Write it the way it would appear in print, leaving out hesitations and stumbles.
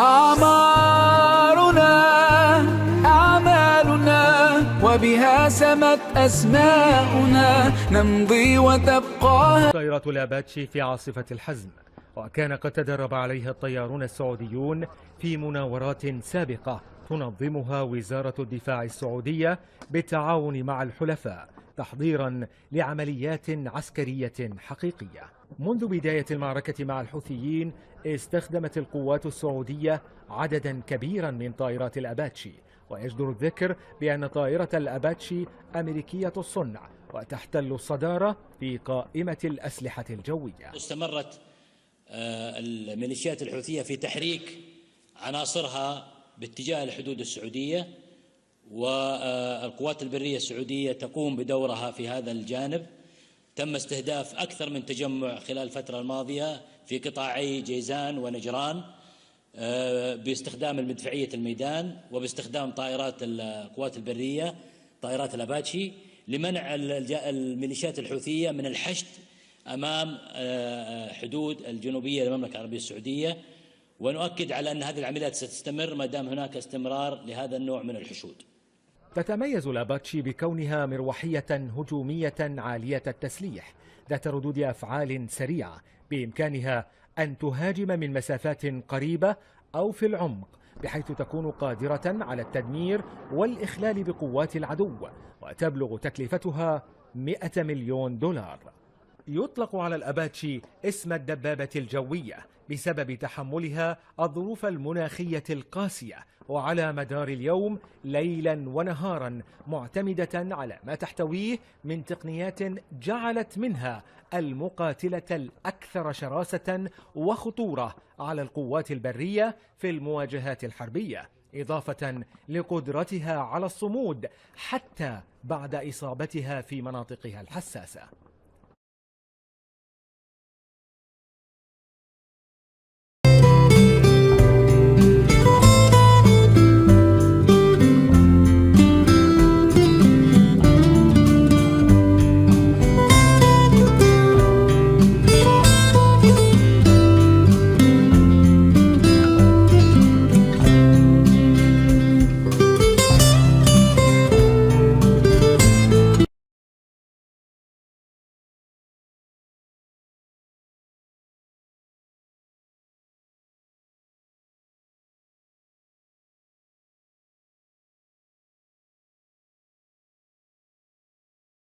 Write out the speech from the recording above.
أعمارنا أعمالنا وبها سمت أسماؤنا نمضي وتبقى. طائرة الأباتشي في عاصفة الحزم، وكان قد تدرب عليها الطيارون السعوديون في مناورات سابقة تنظمها وزارة الدفاع السعودية بالتعاون مع الحلفاء تحضيرا لعمليات عسكرية حقيقية. منذ بداية المعركة مع الحوثيين استخدمت القوات السعودية عددا كبيرا من طائرات الأباتشي، ويجدر الذكر بأن طائرة الأباتشي أمريكية الصنع وتحتل الصدارة في قائمة الأسلحة الجوية. استمرت الميليشيات الحوثية في تحريك عناصرها باتجاه الحدود السعودية، والقوات البرية السعودية تقوم بدورها في هذا الجانب. تم استهداف أكثر من تجمع خلال الفترة الماضية في قطاعي جيزان ونجران باستخدام المدفعية الميدان وباستخدام طائرات القوات البرية طائرات الأباتشي لمنع الميليشيات الحوثية من الحشد أمام حدود الجنوبية للمملكة العربية السعودية. ونؤكد على أن هذه العمليات ستستمر ما دام هناك استمرار لهذا النوع من الحشود. تتميز الأباتشي بكونها مروحية هجومية عالية التسليح ذات ردود أفعال سريعة، بإمكانها أن تهاجم من مسافات قريبة أو في العمق، بحيث تكون قادرة على التدمير والإخلال بقوات العدو، وتبلغ تكلفتها 100 مليون دولار. يطلق على الأباتشي اسم الدبابة الجوية بسبب تحملها الظروف المناخية القاسية، وعلى مدار اليوم ليلا ونهارا معتمدة على ما تحتويه من تقنيات جعلت منها المقاتلة الأكثر شراسة وخطورة على القوات البرية في المواجهات الحربية، إضافة لقدرتها على الصمود حتى بعد إصابتها في مناطقها الحساسة.